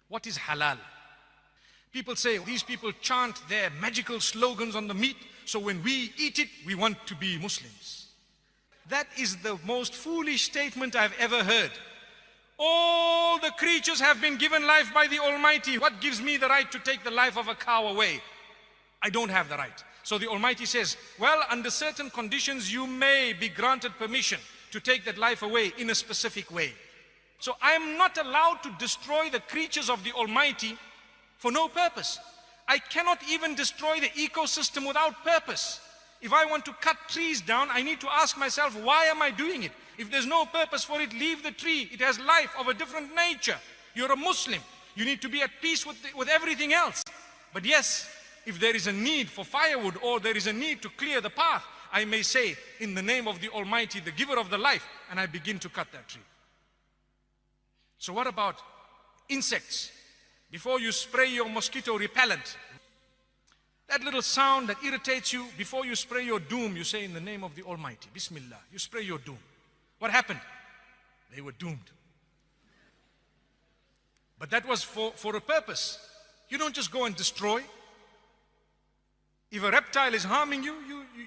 What is halal? People say these people chant their magical slogans on the meat, so when we eat it, we want to be Muslims. That is the most foolish statement I've ever heard. All the creatures have been given life by the Almighty. What gives me the right to take the life of a cow away? I don't have the right. So the Almighty says, well, under certain conditions, you may be granted permission to take that life away in a specific way. So I am not allowed to destroy the creatures of the Almighty for no purpose. I cannot even destroy the ecosystem without purpose. If I want to cut trees down, I need to ask myself, why am I doing it? If there's no purpose for it, leave the tree. It has life of a different nature. You're a Muslim. You need to be at peace with everything else. But yes, if there is a need for firewood or there is a need to clear the path, I may say, in the name of the Almighty, the giver of the life, and I begin to cut that tree. So what about insects? Before you spray your mosquito repellent, that little sound that irritates you, before you spray your doom, you say, in the name of the Almighty, Bismillah, you spray your doom. What happened? They were doomed. But that was for a purpose. You don't just go and destroy. If a reptile is harming you,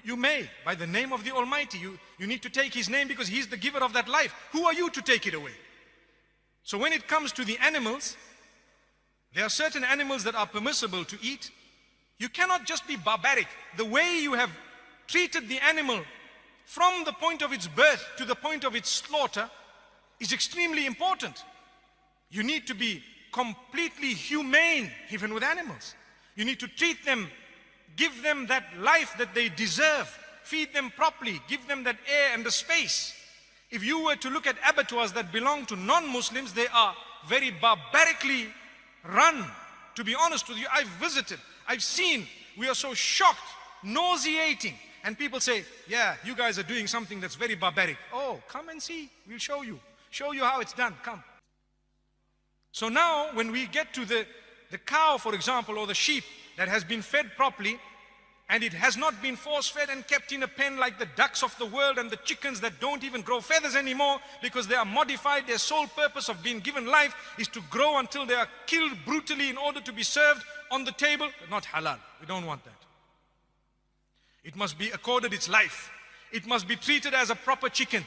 you may, by the name of the Almighty. You need to take His name because He's the giver of that life. Who are you to take it away? So when it comes to the animals, there are certain animals that are permissible to eat. You cannot just be barbaric. The way you have treated the animal from the point of its birth to the point of its slaughter is extremely important. You need to be completely humane even with animals. You need to treat them, give them that life that they deserve, feed them properly, give them that air and the space. If you were to look at abattoirs that belong to non-Muslims, they are very barbarically run. To be honest with you, I've visited, I've seen, we are so shocked, nauseating. And people say, yeah, you guys are doing something that's very barbaric. Oh, come and see, we'll show you how it's done, come. So now when we get to the cow, for example, or the sheep that has been fed properly, and it has not been force-fed and kept in a pen like the ducks of the world and the chickens that don't even grow feathers anymore because they are modified. Their sole purpose of being given life is to grow until they are killed brutally in order to be served on the table. Not halal. We don't want that. It must be accorded its life. It must be treated as a proper chicken.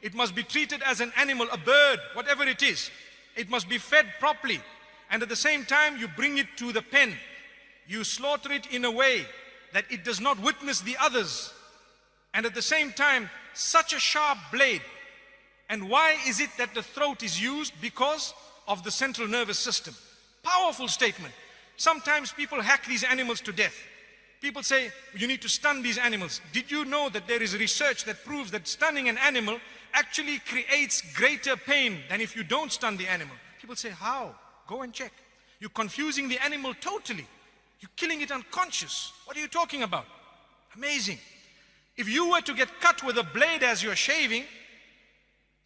It must be treated as an animal, a bird, whatever it is. It must be fed properly. And at the same time, you bring it to the pen. You slaughter it in a way that it does not witness the others. And at the same time, such a sharp blade. And why is it that the throat is used? Because of the central nervous system. Powerful statement. Sometimes people hack these animals to death. People say, you need to stun these animals. Did you know that there is research that proves that stunning an animal actually creates greater pain than if you don't stun the animal? People say, how? Go and check. You're confusing the animal totally. You're killing it unconscious. What are you talking about? Amazing. If you were to get cut with a blade as you're shaving,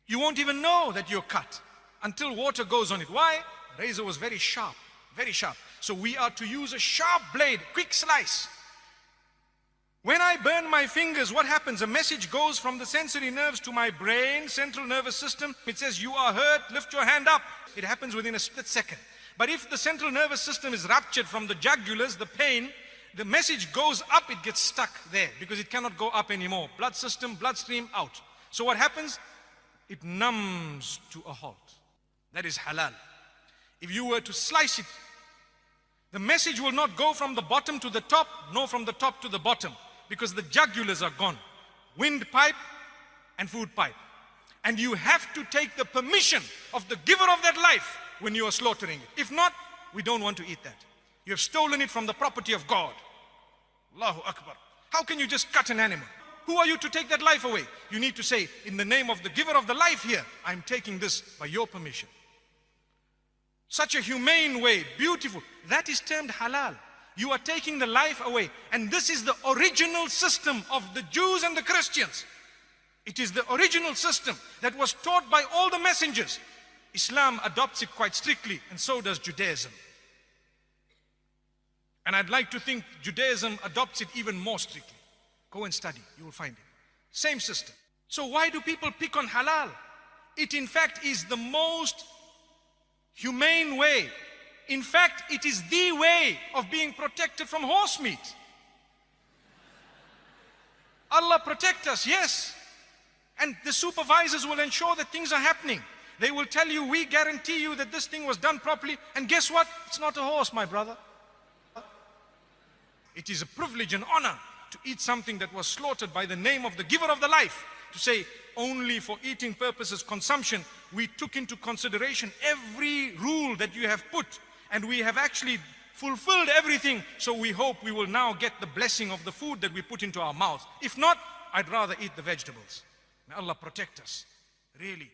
you won't even know that you're cut until water goes on it. Why? The razor was very sharp, very sharp. So we are to use a sharp blade, quick slice. When I burn my fingers, what happens? A message goes from the sensory nerves to my brain, central nervous system. It says, you are hurt, lift your hand up. It happens within a split second. But if the central nervous system is ruptured from the jugulars, the pain, the message goes up, it gets stuck there because it cannot go up anymore. Blood system, bloodstream, out. So what happens? It numbs to a halt. That is halal. If you were to slice it, the message will not go from the bottom to the top, nor from the top to the bottom, because the jugulars are gone. Windpipe and food pipe. And you have to take the permission of the giver of that life when you are slaughtering it. If not, we don't want to eat that. You have stolen it from the property of God. Allahu Akbar. How can you just cut an animal? Who are you to take that life away? You need to say, in the name of the giver of the life here, I'm taking this by your permission. Such a humane way, beautiful. That is termed halal. You are taking the life away. And this is the original system of the Jews and the Christians. It is the original system that was taught by all the messengers. Islam adopts it quite strictly, and so does Judaism. And I'd like to think Judaism adopts it even more strictly. Go and study, you will find it. Same system. So why do people pick on halal? It in fact is the most humane way In fact, it is the way of being protected from horse meat. Allah protect us, yes. And the supervisors will ensure that things are happening. They will tell you, we guarantee you that this thing was done properly. And guess what? It's not a horse, my brother. It is a privilege and honor to eat something that was slaughtered by the name of the giver of the life. To say, only for eating purposes, consumption, we took into consideration every rule that you have put. And we have actually fulfilled everything. So we hope we will now get the blessing of the food that we put into our mouth. If not, I'd rather eat the vegetables. May Allah protect us, really.